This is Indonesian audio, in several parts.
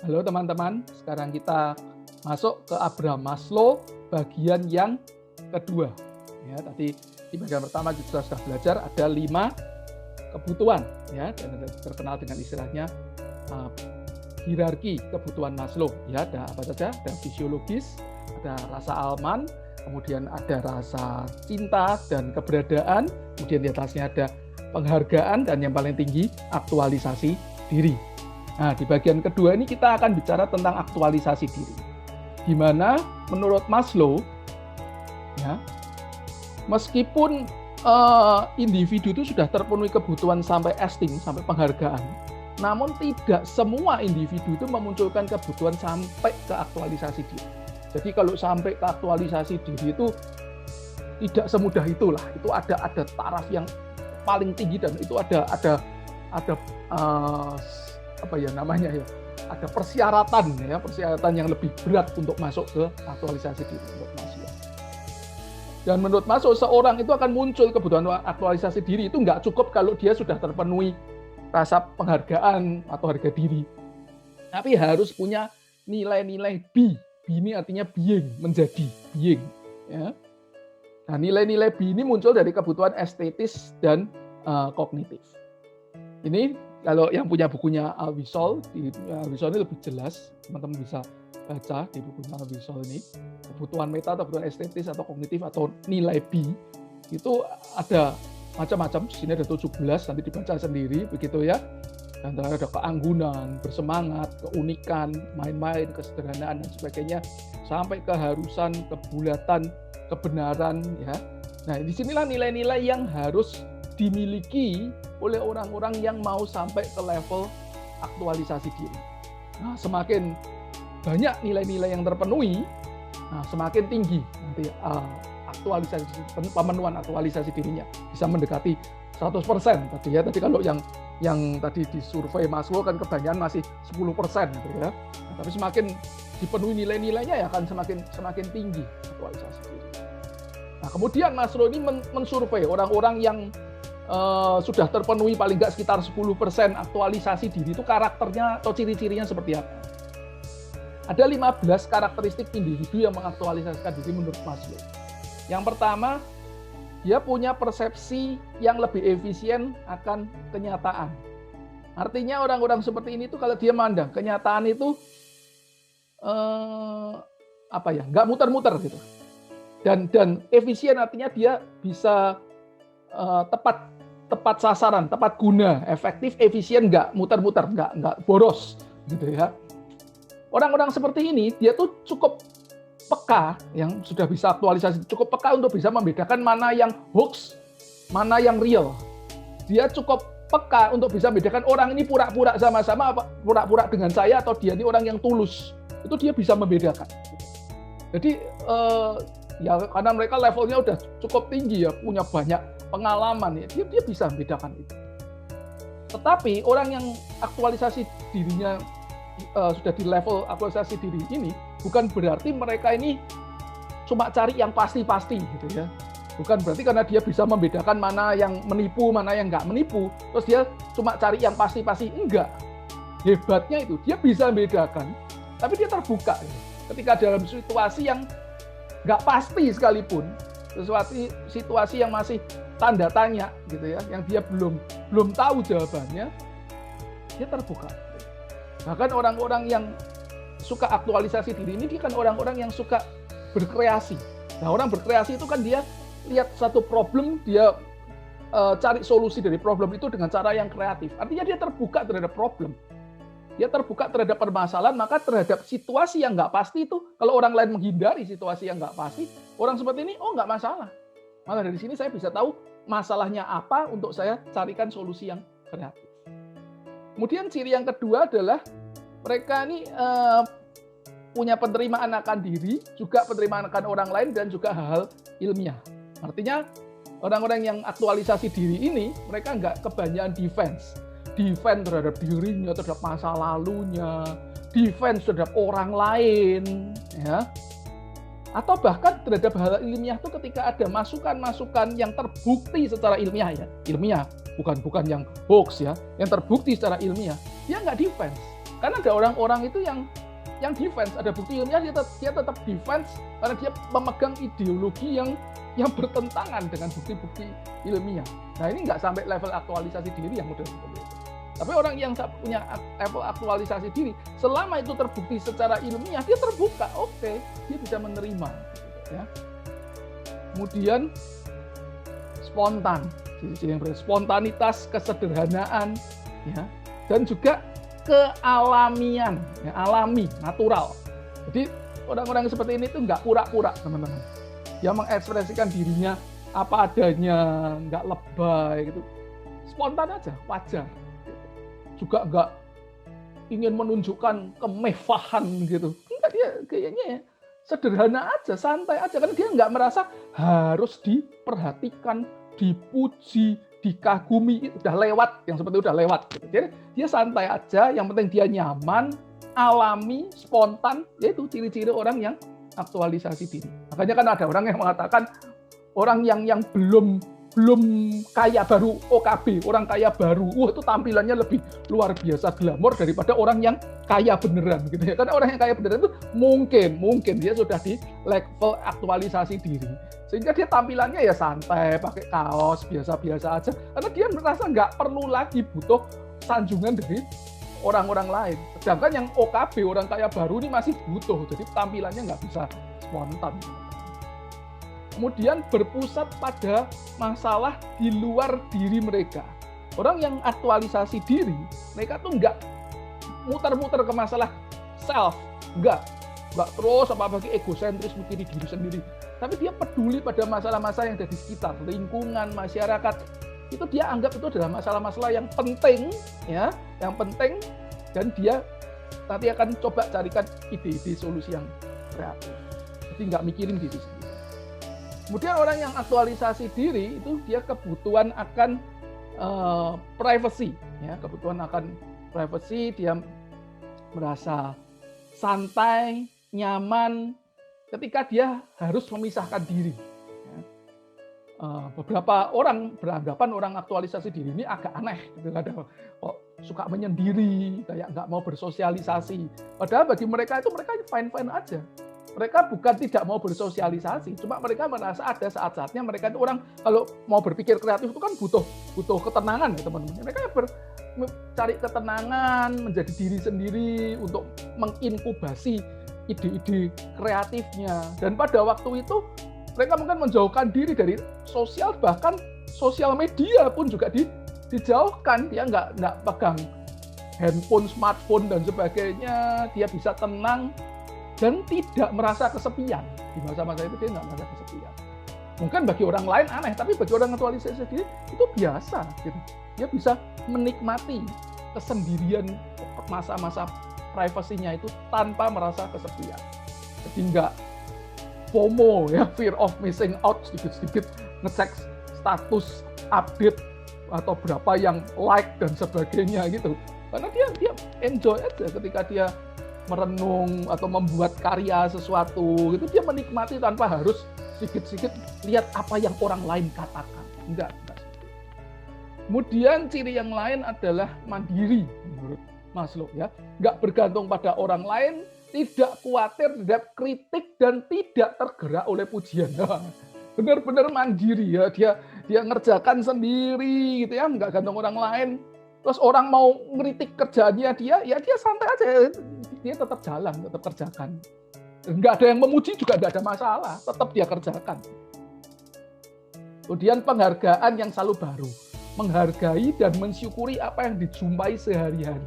Halo teman-teman, sekarang kita masuk ke Abraham Maslow bagian yang kedua. Ya, tadi di bagian pertama kita sudah belajar ada 5 kebutuhan, ya, dan terkenal dengan istilahnya hierarki kebutuhan Maslow. Ya, ada apa saja? Ada fisiologis, ada rasa aman, kemudian ada rasa cinta dan keberadaan, kemudian di atasnya ada penghargaan, dan yang paling tinggi aktualisasi diri. Nah, di bagian kedua ini kita akan bicara tentang aktualisasi diri. Di mana menurut Maslow, ya, meskipun individu itu sudah terpenuhi kebutuhan sampai esteem, sampai penghargaan, namun tidak semua individu itu memunculkan kebutuhan sampai ke aktualisasi diri. Jadi kalau sampai ke aktualisasi diri itu tidak semudah itulah. Itu ada taraf yang paling tinggi, dan itu ada apa ya namanya ya, ada persyaratan yang lebih berat untuk masuk ke aktualisasi diri menurut Maslow. Dan menurut Maslow, seorang itu akan muncul kebutuhan aktualisasi diri itu nggak cukup kalau dia sudah terpenuhi rasa penghargaan atau harga diri, tapi harus punya nilai-nilai B. B ini artinya being, menjadi being. Ya. Nah, nilai-nilai B ini muncul dari kebutuhan estetis dan kognitif. Ini kalau yang punya bukunya Alvisol, Alvisol ini lebih jelas, teman-teman bisa baca di bukunya Alvisol ini. Kebutuhan meta atau kebutuhan estetis atau kognitif atau nilai B itu ada macam-macam. Di sini ada 17, nanti dibaca sendiri begitu ya. Dan ada keanggunan, bersemangat, keunikan, main-main, kesederhanaan dan sebagainya, sampai keharusan, kebulatan, kebenaran ya. Nah, disinilah nilai-nilai yang harus dimiliki oleh orang-orang yang mau sampai ke level aktualisasi diri. Nah, semakin banyak nilai-nilai yang terpenuhi, nah, semakin tinggi nanti pemenuhan aktualisasi dirinya, bisa mendekati 100% tadi ya. Tadi kalau yang tadi di survei Maslow kan kebanyakan masih 10% gitu ya. Nah, tapi semakin dipenuhi nilai-nilainya ya akan semakin tinggi aktualisasi diri. Nah, kemudian Maslow ini mensurvei orang-orang yang sudah terpenuhi paling nggak sekitar 10% aktualisasi diri, itu karakternya atau ciri-cirinya seperti apa. Ada 15 karakteristik individu yang mengaktualisasikan diri menurut Maslow. Yang pertama, dia punya persepsi yang lebih efisien akan kenyataan. Artinya orang-orang seperti ini tuh kalau dia mandang kenyataan itu nggak muter-muter gitu. Dan efisien artinya dia bisa tepat sasaran, tepat guna, efektif, efisien, nggak muter-muter, nggak boros, gitu ya. Orang-orang seperti ini dia tuh cukup peka, yang sudah bisa aktualisasi, cukup peka untuk bisa membedakan mana yang hoax, mana yang real. Dia cukup peka untuk bisa membedakan orang ini pura-pura sama-sama, pura-pura dengan saya, atau dia ini orang yang tulus. Itu dia bisa membedakan. Jadi ya karena mereka levelnya udah cukup tinggi ya, punya banyak pengalaman ya, dia bisa membedakan itu. Tetapi orang yang aktualisasi dirinya sudah di level aktualisasi diri ini, bukan berarti mereka ini cuma cari yang pasti-pasti gitu ya. Bukan berarti karena dia bisa membedakan mana yang menipu, mana yang nggak menipu, terus dia cuma cari yang pasti-pasti. Enggak. Hebatnya itu, dia bisa membedakan, tapi dia terbuka. Ketika dalam situasi yang nggak pasti sekalipun, sesuatu situasi yang masih tanda tanya gitu ya, yang dia belum tahu jawabannya, dia terbuka. Bahkan orang-orang yang suka aktualisasi diri ini, dia kan orang-orang yang suka berkreasi. Nah, orang berkreasi itu kan dia lihat satu problem, dia cari solusi dari problem itu dengan cara yang kreatif. Artinya dia terbuka terhadap problem. Dia terbuka terhadap permasalahan, maka terhadap situasi yang nggak pasti itu, kalau orang lain menghindari situasi yang nggak pasti, orang seperti ini, oh nggak masalah. Maka dari sini saya bisa tahu masalahnya apa untuk saya carikan solusi yang kreatif. Kemudian ciri yang kedua adalah mereka ini punya penerimaan akan diri, juga penerimaan akan orang lain, dan juga hal-hal ilmiah. Artinya orang-orang yang aktualisasi diri ini, mereka nggak kebanyakan defense terhadap dirinya, terhadap masa lalunya, defense terhadap orang lain, ya. Atau bahkan terhadap hal ilmiah itu ketika ada masukan-masukan yang terbukti secara ilmiah ya, ilmiah bukan yang hoax ya, yang terbukti secara ilmiah, dia nggak defense. Karena ada orang-orang itu yang defense, ada bukti ilmiah dia tetap defense karena dia memegang ideologi yang bertentangan dengan bukti-bukti ilmiah. Nah ini nggak sampai level aktualisasi diri yang model seperti itu. Tapi orang yang punya level aktualisasi diri, selama itu terbukti secara ilmiah, dia terbuka, oke, dia bisa menerima. Ya. Kemudian spontan, spontanitas, kesederhanaan, ya, dan juga kealamian, ya, alami, natural. Jadi orang-orang seperti ini itu nggak pura-pura, teman-teman. Dia mengekspresikan dirinya apa adanya, nggak lebay gitu, spontan aja, wajar. Juga nggak ingin menunjukkan kemewahan gitu. Enggak, dia kayaknya sederhana aja, santai aja. Karena dia nggak merasa harus diperhatikan, dipuji, dikagumi. Udah lewat, yang seperti udah lewat. Gitu. Jadi dia santai aja, yang penting dia nyaman, alami, spontan. Yaitu ciri-ciri orang yang aktualisasi diri. Makanya kan ada orang yang mengatakan, orang yang belum kaya baru OKB, orang kaya baru, itu tampilannya lebih luar biasa glamor daripada orang yang kaya beneran gitu ya. Karena orang yang kaya beneran itu mungkin dia sudah di level aktualisasi diri. Sehingga dia tampilannya ya santai, pakai kaos biasa-biasa aja. Karena dia merasa nggak perlu lagi butuh sanjungan dari orang-orang lain. Sedangkan yang OKB, orang kaya baru ini masih butuh. Jadi tampilannya nggak bisa spontan. Kemudian berpusat pada masalah di luar diri mereka. Orang yang aktualisasi diri, mereka tuh nggak muter-muter ke masalah self, nggak terus apalagi egosentris mikirin diri sendiri. Tapi dia peduli pada masalah-masalah yang ada di sekitar, lingkungan, masyarakat. Itu dia anggap itu adalah masalah-masalah yang penting, ya, yang penting, dan dia nanti akan coba carikan ide-ide solusi yang kreatif. Jadi nggak mikirin diri sendiri. Kemudian orang yang aktualisasi diri itu dia kebutuhan akan privacy, ya, kebutuhan akan privacy, dia merasa santai, nyaman ketika dia harus memisahkan diri. Ya. Beberapa orang beranggapan orang aktualisasi diri ini agak aneh, gitu, kok suka menyendiri, kayak nggak mau bersosialisasi. Padahal bagi mereka itu mereka fine-fine aja. Mereka bukan tidak mau bersosialisasi, cuma mereka merasa ada saat-saatnya mereka itu orang kalau mau berpikir kreatif itu kan butuh ketenangan ya teman-teman. Mereka mencari ketenangan, menjadi diri sendiri untuk menginkubasi ide-ide kreatifnya. Dan pada waktu itu mereka mungkin menjauhkan diri dari sosial, bahkan sosial media pun juga dijauhkan. Dia nggak pegang handphone, smartphone dan sebagainya. Dia bisa tenang dan tidak merasa kesepian. Di masa-masa itu dia nggak merasa kesepian. Mungkin bagi orang lain aneh, tapi bagi orang aktualisasi sendiri itu biasa. Gitu. Dia bisa menikmati kesendirian masa-masa privasinya itu tanpa merasa kesepian. Jadi nggak FOMO, ya, fear of missing out, sedikit-sedikit ngecek status, update, atau berapa yang like dan sebagainya gitu. Karena dia enjoy aja ketika dia merenung atau membuat karya sesuatu gitu, dia menikmati tanpa harus sedikit-sedikit lihat apa yang orang lain katakan. Enggak. Kemudian ciri yang lain adalah mandiri menurut Maslow, ya. Enggak bergantung pada orang lain, tidak khawatir terhadap kritik dan tidak tergerak oleh pujian. Benar-benar mandiri ya, dia ngerjakan sendiri gitu ya, enggak gantung orang lain. Terus orang mau ngeritik kerjaannya dia santai aja. Dia tetap jalan, tetap kerjakan. Nggak ada yang memuji juga nggak ada masalah, tetap dia kerjakan. Kemudian penghargaan yang selalu baru. Menghargai dan mensyukuri apa yang dijumpai sehari-hari.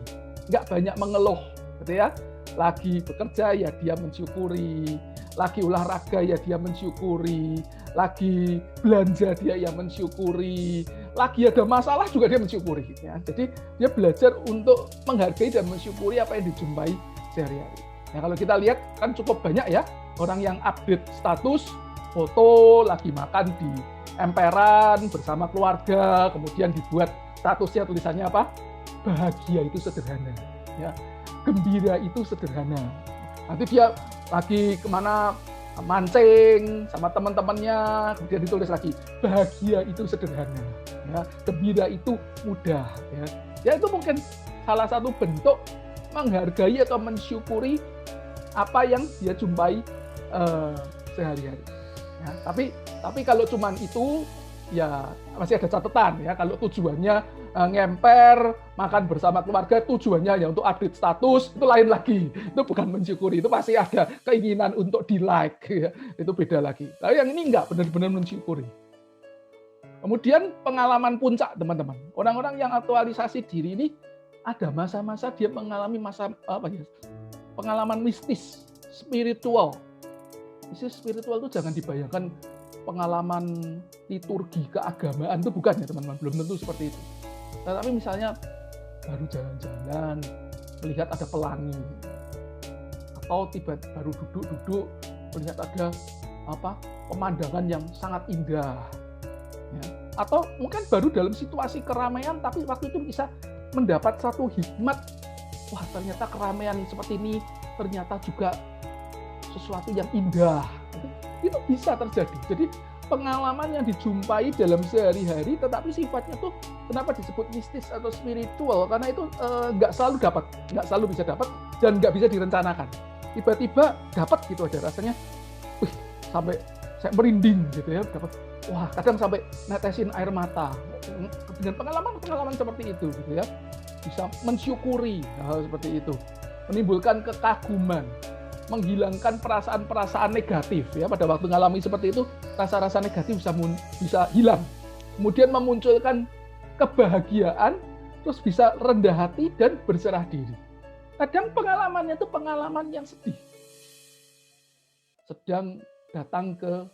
Nggak banyak mengeluh, gitu ya. Lagi bekerja ya dia mensyukuri, lagi olahraga ya dia mensyukuri, lagi belanja dia ya mensyukuri, lagi ada masalah juga dia mensyukuri. Ya. Jadi dia belajar untuk menghargai dan mensyukuri apa yang dijumpai sehari-hari. Nah, kalau kita lihat kan cukup banyak ya orang yang update status, foto lagi makan di emperan bersama keluarga, kemudian dibuat statusnya tulisannya apa? Bahagia itu sederhana, ya. Gembira itu sederhana. Nanti dia lagi kemana mancing sama teman-temannya, kemudian ditulis lagi bahagia itu sederhana, ya, gembira itu mudah, ya. Ya itu mungkin salah satu bentuk menghargai atau mensyukuri apa yang dia jumpai sehari-hari. Ya, tapi kalau cuman itu ya masih ada catatan ya, kalau tujuannya ngemper, makan bersama keluarga, tujuannya hanya untuk update status, itu lain lagi. Itu bukan mensyukuri, itu pasti ada keinginan untuk di-like. Ya. Itu beda lagi. Tapi yang ini enggak, benar-benar mensyukuri. Kemudian pengalaman puncak, teman-teman. Orang-orang yang aktualisasi diri ini, ada masa-masa dia mengalami pengalaman mistis, spiritual. Spiritual itu jangan dibayangkan pengalaman liturgi keagamaan, itu bukan ya teman-teman, belum tentu seperti itu. Tetapi misalnya baru jalan-jalan, melihat ada pelangi, atau baru duduk-duduk, melihat ada pemandangan yang sangat indah, ya. Atau mungkin baru dalam situasi keramaian, tapi waktu itu bisa mendapat satu hikmat, wah ternyata keramaian seperti ini ternyata juga sesuatu yang indah. Itu bisa terjadi. Jadi pengalaman yang dijumpai dalam sehari-hari, tetapi sifatnya tuh kenapa disebut mistis atau spiritual? Karena itu nggak selalu bisa dapat, dan nggak bisa direncanakan. Tiba-tiba dapat gitu aja rasanya, sampai saya merinding gitu ya, dapat, wah kadang sampai netesin air mata. Dengan pengalaman seperti itu gitu ya, bisa mensyukuri hal seperti itu, menimbulkan kekaguman, menghilangkan perasaan-perasaan negatif ya. Pada waktu mengalami seperti itu, rasa-rasa negatif bisa hilang, kemudian memunculkan kebahagiaan, terus bisa rendah hati dan berserah diri. Kadang pengalamannya itu pengalaman yang sedih, sedang datang ke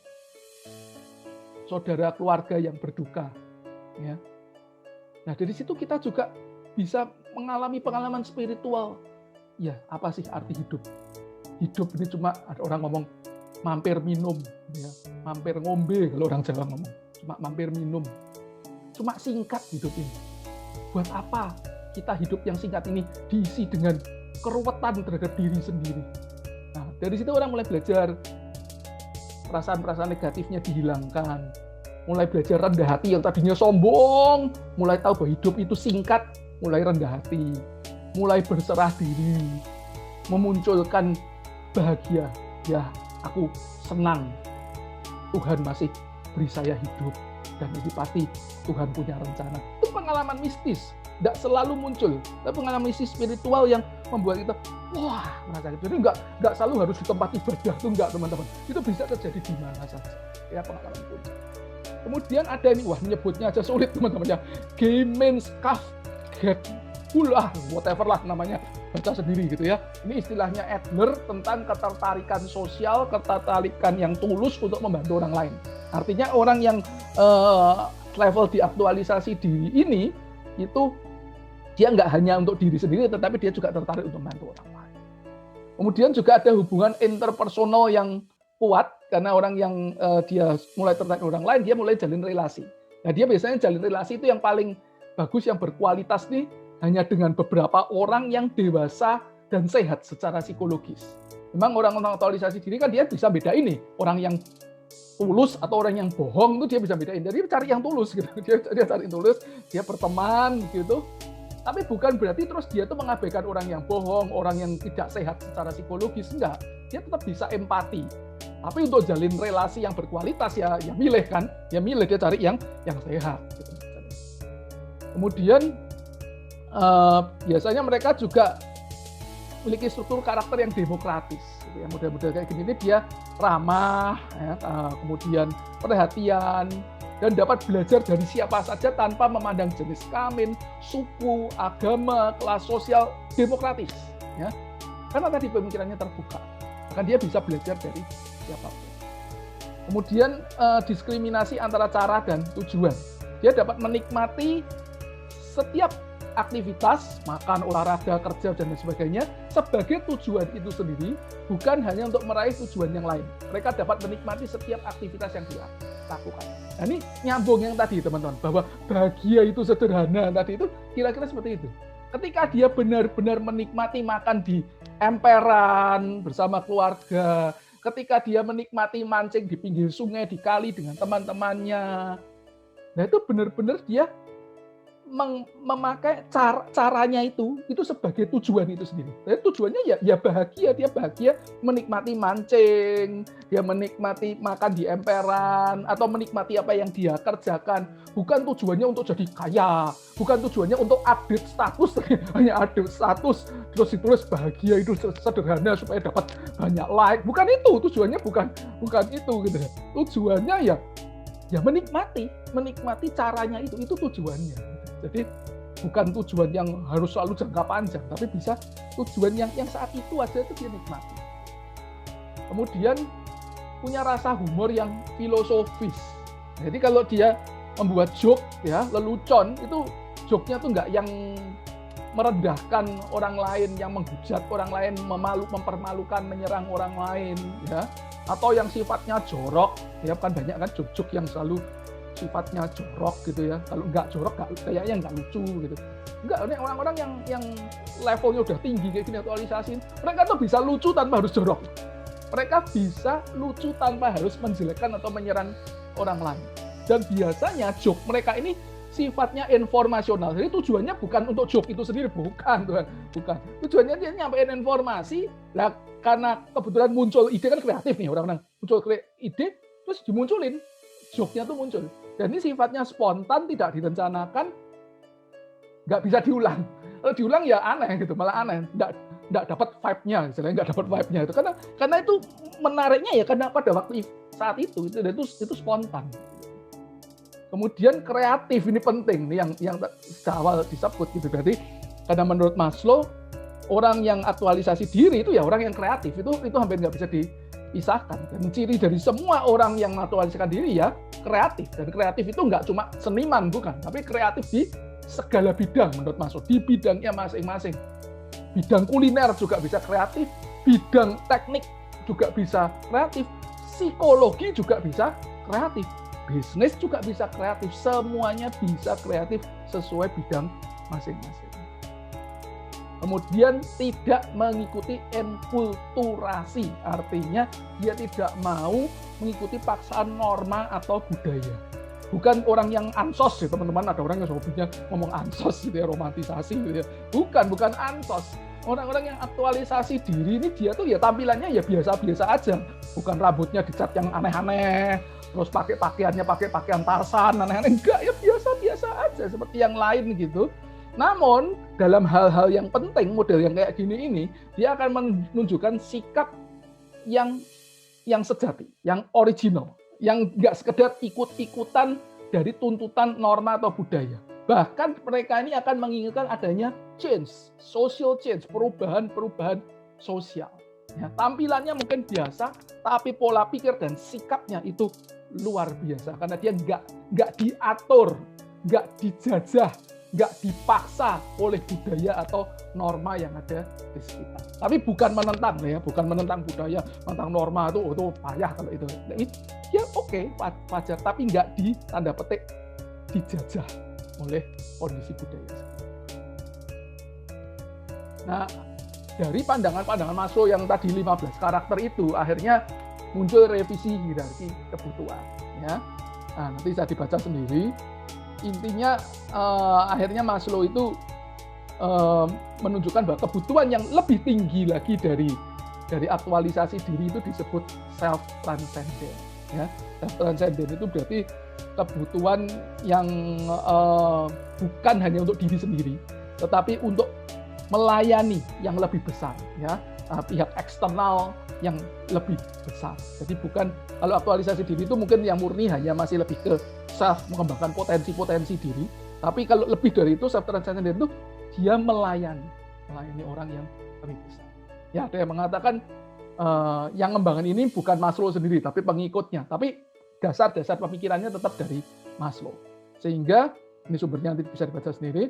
saudara keluarga yang berduka ya. Nah dari situ kita juga bisa mengalami pengalaman spiritual. Ya apa sih arti hidup? Hidup ini cuma, ada orang ngomong mampir minum, ya, mampir ngombe kalau orang Jawa ngomong, cuma mampir minum, cuma singkat hidup ini. Buat apa kita hidup yang singkat ini diisi dengan keruwetan terhadap diri sendiri? Nah dari situ orang mulai belajar, perasaan-perasaan negatifnya dihilangkan, mulai belajar rendah hati, yang tadinya sombong, mulai tahu bahwa hidup itu singkat, mulai rendah hati, mulai berserah diri, memunculkan bahagia, ya aku senang Tuhan masih beri saya hidup, dan ini pasti Tuhan punya rencana. Itu pengalaman mistis, tidak selalu muncul, tapi pengalaman mistis spiritual yang membuat kita wah merasa gitu. Jadi nggak selalu harus di tempat ibadah, itu enggak teman-teman, itu bisa terjadi di mana saja ya, pengalaman puncak. Kemudian ada ini, wah menyebutnya aja sulit teman-teman ya, Gemeinschaft, whatever lah namanya, baca sendiri gitu ya. Ini istilahnya Adler tentang ketertarikan sosial, ketertarikan yang tulus untuk membantu orang lain. Artinya orang yang level diaktualisasi diri ini, itu dia nggak hanya untuk diri sendiri, tetapi dia juga tertarik untuk membantu orang lain. Kemudian juga ada hubungan interpersonal yang kuat, karena orang yang dia mulai tertarik orang lain, dia mulai jalin relasi. Nah dia biasanya jalin relasi itu yang paling bagus, yang berkualitas nih, hanya dengan beberapa orang yang dewasa dan sehat secara psikologis. Memang orang-orang aktualisasi diri kan dia bisa beda ini, orang yang tulus atau orang yang bohong itu dia bisa bedain. Jadi cari yang tulus gitu. Dia cari yang tulus, dia berteman gitu. Tapi bukan berarti terus dia tuh mengabaikan orang yang bohong, orang yang tidak sehat secara psikologis, enggak. Dia tetap bisa empati. Tapi untuk jalin relasi yang berkualitas ya milih kan, ya milih dia cari yang sehat gitu. Kemudian biasanya mereka juga memiliki struktur karakter yang demokratis. Ya, model-model kayak gini ini dia ramah, ya, kemudian perhatian, dan dapat belajar dari siapa saja tanpa memandang jenis kelamin, suku, agama, kelas sosial, demokratis. Ya. Karena tadi pemikirannya terbuka, maka dia bisa belajar dari siapapun. Kemudian diskriminasi antara cara dan tujuan. Dia dapat menikmati setiap aktivitas, makan, olahraga, kerja, dan lain sebagainya sebagai tujuan itu sendiri, bukan hanya untuk meraih tujuan yang lain. Mereka dapat menikmati setiap aktivitas yang dilakukan. Nah ini nyambung yang tadi teman-teman, bahwa bahagia itu sederhana tadi itu kira-kira seperti itu. Ketika dia benar-benar menikmati makan di emperan bersama keluarga, ketika dia menikmati mancing di pinggir sungai, di kali dengan teman-temannya. Nah itu benar-benar dia memakai caranya itu sebagai tujuan itu sendiri. Jadi tujuannya ya bahagia, dia bahagia menikmati mancing, dia menikmati makan di emperan, atau menikmati apa yang dia kerjakan. Bukan tujuannya untuk jadi kaya, bukan tujuannya untuk update status, hanya update status terus ditulis bahagia itu sederhana supaya dapat banyak like. Bukan itu tujuannya, bukan itu gitu. Tujuannya ya menikmati caranya itu tujuannya. Jadi bukan tujuan yang harus selalu jangka panjang, tapi bisa tujuan yang saat itu aja itu dia nikmati. Kemudian punya rasa humor yang filosofis. Jadi kalau dia membuat joke ya, lelucon, itu joke-nya tuh nggak yang merendahkan orang lain, yang menghujat orang lain, mempermalukan, menyerang orang lain ya, atau yang sifatnya jorok ya, kan banyak kan joke-joke yang selalu sifatnya jorok gitu ya. Kalau nggak jorok kayaknya nggak lucu gitu. Enggak, ini orang-orang yang levelnya udah tinggi kayak gini, aktualisasi, mereka tuh bisa lucu tanpa harus jorok. Mereka bisa lucu tanpa harus menjelekkan atau menyerang orang lain. Dan biasanya joke mereka ini sifatnya informasional. Jadi tujuannya bukan untuk joke itu sendiri, bukan. Tujuannya dia nyampein informasi. Lah karena kebetulan muncul ide, kan kreatif nih orang-orang. Muncul ide terus dimunculin, joke-nya tuh muncul. Dan ini sifatnya spontan, tidak direncanakan, nggak bisa diulang. Kalau diulang ya aneh gitu, malah aneh, nggak dapat vibe-nya, istilahnya nggak dapat vibe-nya itu. Karena itu menariknya ya karena pada waktu saat itu spontan. Kemudian kreatif, ini penting nih yang awal disebut gitu. Jadi karena menurut Maslow, orang yang aktualisasi diri itu ya orang yang kreatif, itu hampir nggak bisa dipisahkan. Dan ciri dari semua orang yang mengaktualisasikan diri ya kreatif. Dan kreatif itu nggak cuma seniman, bukan, tapi kreatif di segala bidang menurut Maslow, di bidangnya masing-masing. Bidang kuliner juga bisa kreatif, bidang teknik juga bisa kreatif, psikologi juga bisa kreatif, bisnis juga bisa kreatif, semuanya bisa kreatif sesuai bidang masing-masing. Kemudian tidak mengikuti enkulturasi, artinya dia tidak mau mengikuti paksaan norma atau budaya. Bukan orang yang ansos ya teman-teman, ada orang yang hobinya ngomong ansos gitu ya, romantisasi gitu ya. Bukan ansos. Orang-orang yang aktualisasi diri ini dia tuh ya tampilannya ya biasa-biasa aja. Bukan rambutnya dicat yang aneh-aneh, terus pakaiannya pakai pakaian Tarsan aneh-aneh, enggak, ya biasa-biasa aja seperti yang lain gitu. Namun dalam hal-hal yang penting, model yang kayak gini ini, dia akan menunjukkan sikap yang sejati, yang original, yang nggak sekedar ikut-ikutan dari tuntutan norma atau budaya. Bahkan mereka ini akan menginginkan adanya change, social change, perubahan sosial. Ya, tampilannya mungkin biasa, tapi pola pikir dan sikapnya itu luar biasa. Karena dia nggak diatur, nggak dijajah, nggak dipaksa oleh budaya atau norma yang ada di sekitar. Tapi bukan menentang ya, bukan menentang budaya, menentang norma itu payah kalau itu. Ya oke, wajar, tapi nggak tanda petik dijajah oleh kondisi budaya. Nah, dari pandangan-pandangan Maslow yang tadi 15 karakter itu, akhirnya muncul revisi hierarki kebutuhan. Ya. Nah, nanti saya dibaca sendiri. Intinya akhirnya Maslow itu menunjukkan bahwa kebutuhan yang lebih tinggi lagi dari aktualisasi diri itu disebut self transcendent. Ya, self transcendent itu berarti kebutuhan yang bukan hanya untuk diri sendiri, tetapi untuk melayani yang lebih besar, ya, pihak eksternal yang lebih besar. Jadi bukan, kalau aktualisasi diri itu mungkin yang murni hanya masih lebih ke self, mengembangkan potensi diri, tapi kalau lebih dari itu self transcendent itu dia melayani orang yang lebih besar. Ya, ada yang mengatakan yang ngembangin ini bukan Maslow sendiri, tapi pengikutnya. Tapi dasar-dasar pemikirannya tetap dari Maslow. Sehingga ini sumbernya nanti bisa dibaca sendiri.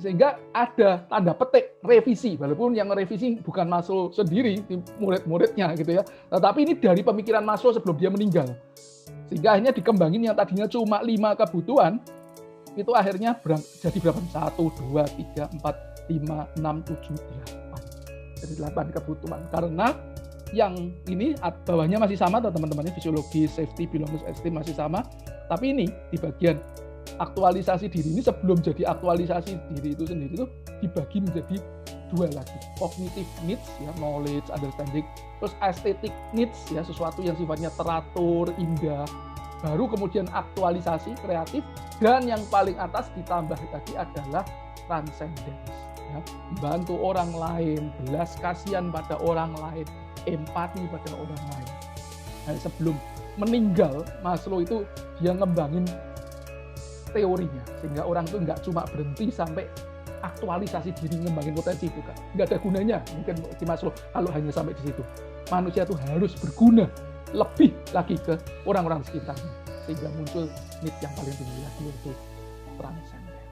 Sehingga ada tanda petik revisi, walaupun yang revisi bukan Maslow sendiri, murid-muridnya gitu ya. Tetapi ini dari pemikiran Maslow sebelum dia meninggal. Sehingga akhirnya dikembangin yang tadinya cuma 5 kebutuhan, itu akhirnya jadi berapa? 1, 2, 3, 4, 5, 6, 7, 8. Jadi 8 kebutuhan. Karena yang ini bawahnya masih sama teman-teman, fisiologi, safety, belongingness, esteem masih sama. Tapi ini di bagian aktualisasi diri ini sebelum jadi aktualisasi diri itu sendiri itu dibagi menjadi dua lagi. Cognitive needs ya, knowledge, understanding, terus aesthetic needs ya, sesuatu yang sifatnya teratur, indah. Baru kemudian aktualisasi kreatif, dan yang paling atas ditambah lagi adalah transcendence ya, bantu orang lain, belas kasihan pada orang lain, empati pada orang lain. Nah, sebelum meninggal, Maslow itu dia ngembangin teorinya sehingga orang itu nggak cuma berhenti sampai aktualisasi diri ngembangin potensi itu, kan nggak ada gunanya mungkin di Maslow kalau hanya sampai di situ. Manusia itu harus berguna lebih lagi ke orang-orang sekitarnya sehingga muncul need yang paling tinggi lagi, yaitu transcendence.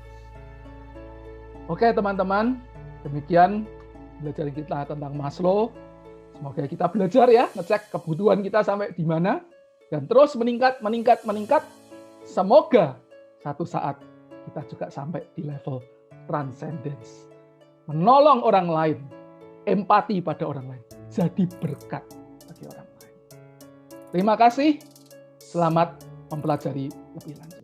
Oke teman-teman, demikian belajar kita tentang Maslow. Semoga kita belajar ya, ngecek kebutuhan kita sampai di mana dan terus meningkat. Semoga satu saat kita juga sampai di level transcendence, menolong orang lain, empati pada orang lain, jadi berkat bagi orang lain. Terima kasih, selamat mempelajari lebih lanjut.